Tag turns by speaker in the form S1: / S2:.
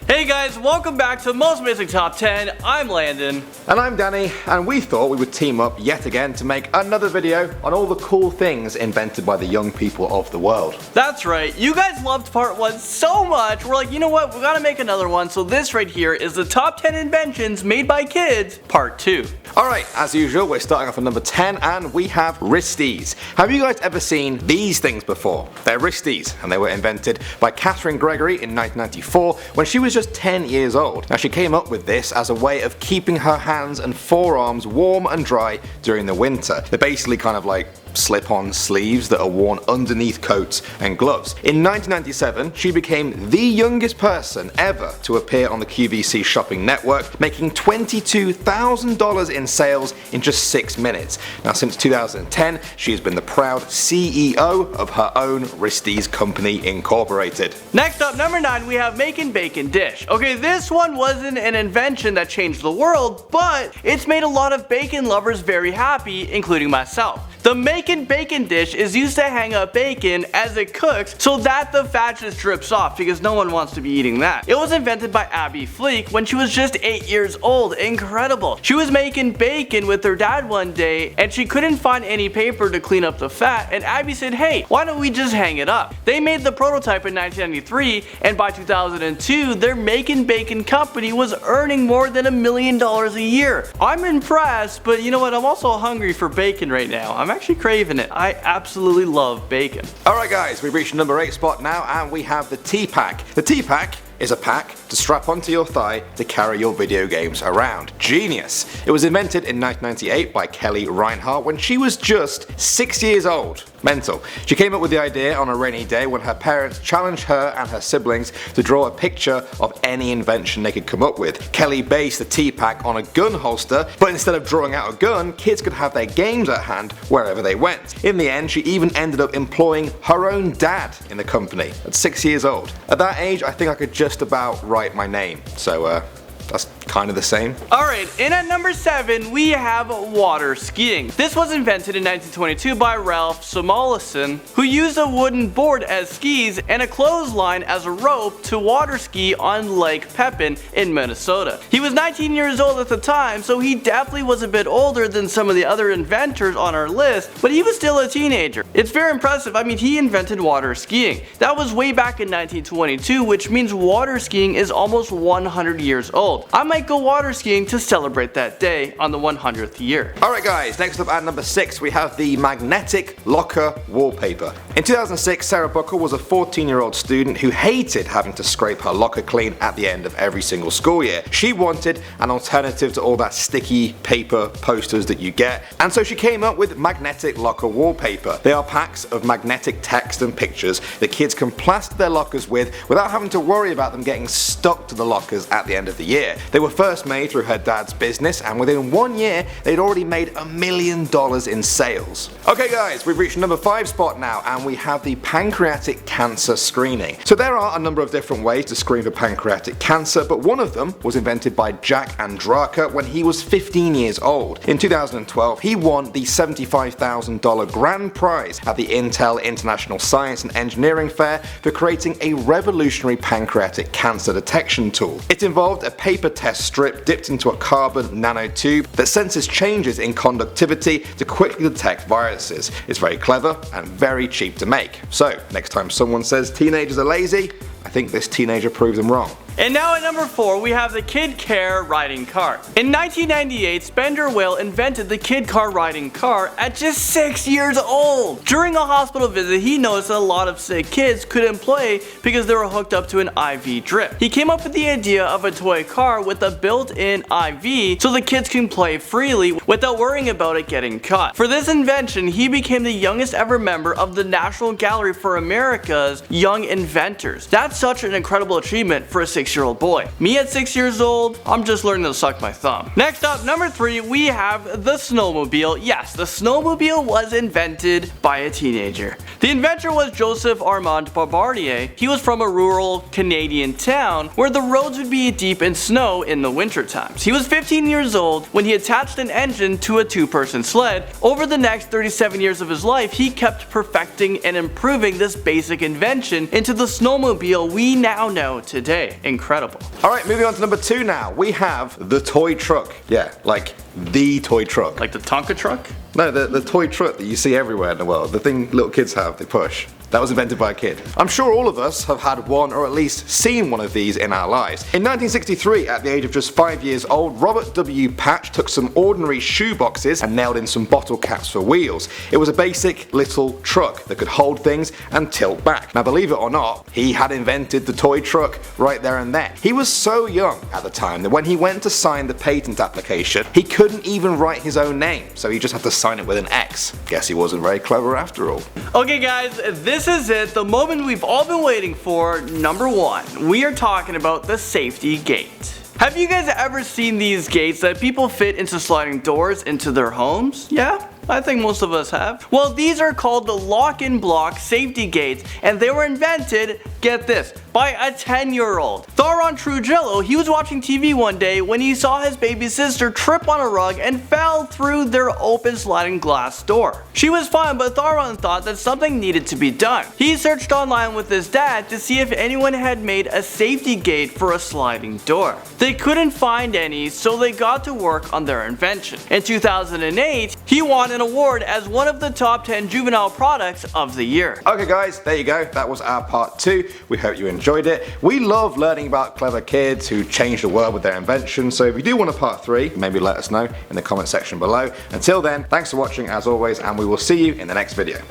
S1: Hey guys, welcome back to Most Basic Top 10. I'm Landon.
S2: And I'm Danny, and we thought we would team up yet again to make another video on all the cool things invented by the young people of the world.
S1: That's right, you guys loved part 1 so much, we're like, you know what, we gotta make another one, so this right here is the top 10 inventions made by kids, part 2.
S2: Alright, as usual, we're starting off at number 10, and we have Wristies. Have you guys ever seen these things before? They're Wristies, and they were invented by Catherine Gregory in 1994 when she was just 10 years old. Now she came up with this as a way of keeping her hands and forearms warm and dry during the winter. They're basically kind of like slip-on sleeves that are worn underneath coats and gloves. In 1997, she became the youngest person ever to appear on the QVC shopping network, making $22,000 in sales in just 6 minutes. Now since 2010, she has been the proud CEO of her own Wristies Company Incorporated.
S1: Next up, number 9, we have Makin Bacon Dish. Okay, this one wasn't an invention that changed the world, but it's made a lot of bacon lovers very happy, including myself. The Makin Bacon Dish is used to hang up bacon as it cooks so that the fat just drips off because no one wants to be eating that. It was invented by Abby Fleek when she was just 8 years old. Incredible. She was making bacon with her dad one day and she couldn't find any paper to clean up the fat, and Abby said, hey, why don't we just hang it up? They made the prototype in 1993, and by 2002 their Makin Bacon company was earning more than $1 million a year. I'm impressed, but you know what, I'm also hungry for bacon right now. I'm actually craving it. I absolutely love bacon.
S2: Alright guys, we've reached the number 8 spot now, and we have the T-Pak. The T-Pak is a pack to strap onto your thigh to carry your video games around. Genius! It was invented in 1998 by Kelly Reinhardt when she was just 6 years old. Mental. She came up with the idea on a rainy day when her parents challenged her and her siblings to draw a picture of any invention they could come up with. Kelly based the T-Pak on a gun holster, but instead of drawing out a gun, kids could have their games at hand wherever they went. In the end, she even ended up employing her own dad in the company at 6 years old. At that age, I think I could just about write my name, so that's kind of the same.
S1: Alright, and at number 7 we have water skiing. This was invented in 1922 by Ralph Samuelson, who used a wooden board as skis and a clothesline as a rope to water ski on Lake Pepin in Minnesota. He was 19 years old at the time, so he definitely was a bit older than some of the other inventors on our list, but he was still a teenager. It's very impressive. I mean, he invented water skiing. That was way back in 1922, which means water skiing is almost 100 years old. I might go water skiing to celebrate that day on the 100th year.
S2: Alright guys, next up at number 6 we have the magnetic locker wallpaper. In 2006, Sarah Buckle was a 14-year-old student who hated having to scrape her locker clean at the end of every single school year. She wanted an alternative to all that sticky paper posters that you get, and so she came up with magnetic locker wallpaper. They are packs of magnetic text and pictures that kids can plaster their lockers with without having to worry about them getting stuck to the lockers at the end of the year. They were first made through her dad's business, and within 1 year they'd already made $1 million in sales. Okay guys, we've reached number 5 spot now, and we have the pancreatic cancer screening. So there are a number of different ways to screen for pancreatic cancer, but one of them was invented by Jack Andraka when he was 15 years old. In 2012 he won the $75,000 grand prize at the Intel International Science and Engineering Fair for creating a revolutionary pancreatic cancer detection tool. It involved a paper test strip dipped into a carbon nanotube that senses changes in conductivity to quickly detect viruses. It's very clever and very cheap to make. So next time someone says teenagers are lazy, I think this teenager proved them wrong.
S1: And now at number 4 we have the KidCare Riding Car. In 1998, Spender Whale invented the KidCare Riding Car at just 6 years old. During a hospital visit, he noticed that a lot of sick kids couldn't play because they were hooked up to an IV drip. He came up with the idea of a toy car with a built-in IV so the kids can play freely without worrying about it getting caught. For this invention, he became the youngest ever member of the National Gallery for America's Young Inventors. That's such an incredible achievement for a 6-year-old boy. Me at 6 years old, I'm just learning to suck my thumb. Next up, number 3, we have the Snowmobile. Yes, the Snowmobile was invented by a teenager. The inventor was Joseph Armand Bombardier. He was from a rural Canadian town where the roads would be deep in snow in the winter times. He was 15 years old when he attached an engine to a two-person sled. Over the next 37 years of his life, he kept perfecting and improving this basic invention into the snowmobile we now know today. Incredible.
S2: Alright, moving on to number 2 now. We have the toy truck. Yeah, like the toy truck.
S1: Like the Tonka truck?
S2: No, the toy truck that you see everywhere in the world. The thing little kids have, they push. That was invented by a kid. I'm sure all of us have had one or at least seen one of these in our lives. In 1963, at the age of just 5 years old, Robert W. Patch took some ordinary shoe boxes and nailed in some bottle caps for wheels. It was a basic little truck that could hold things and tilt back. Now believe it or not, he had invented the toy truck right there and then. He was so young at the time that when he went to sign the patent application, he couldn't even write his own name, so he just had to sign it with an X. Guess he wasn't very clever after all.
S1: Okay guys, this is it, the moment we've all been waiting for. Number 1, we are talking about the safety gate. Have you guys ever seen these gates that people fit into sliding doors into their homes? Yeah? I think most of us have. Well, these are called the lock-and-block safety gates, and they were invented, get this, by a 10-year-old. Tharon Trujillo, he was watching TV one day when he saw his baby sister trip on a rug and fell through their open sliding glass door. She was fine, but Tharon thought that something needed to be done. He searched online with his dad to see if anyone had made a safety gate for a sliding door. They couldn't find any, so they got to work on their invention. In 2008, he won an award as one of the top 10 juvenile products of the year.
S2: Okay guys, there you go. That was our part 2. We hope you enjoyed it. We love learning about clever kids who change the world with their inventions, so if you do want a part 3, maybe let us know in the comment section below. Until then, thanks for watching as always, and we will see you in the next video.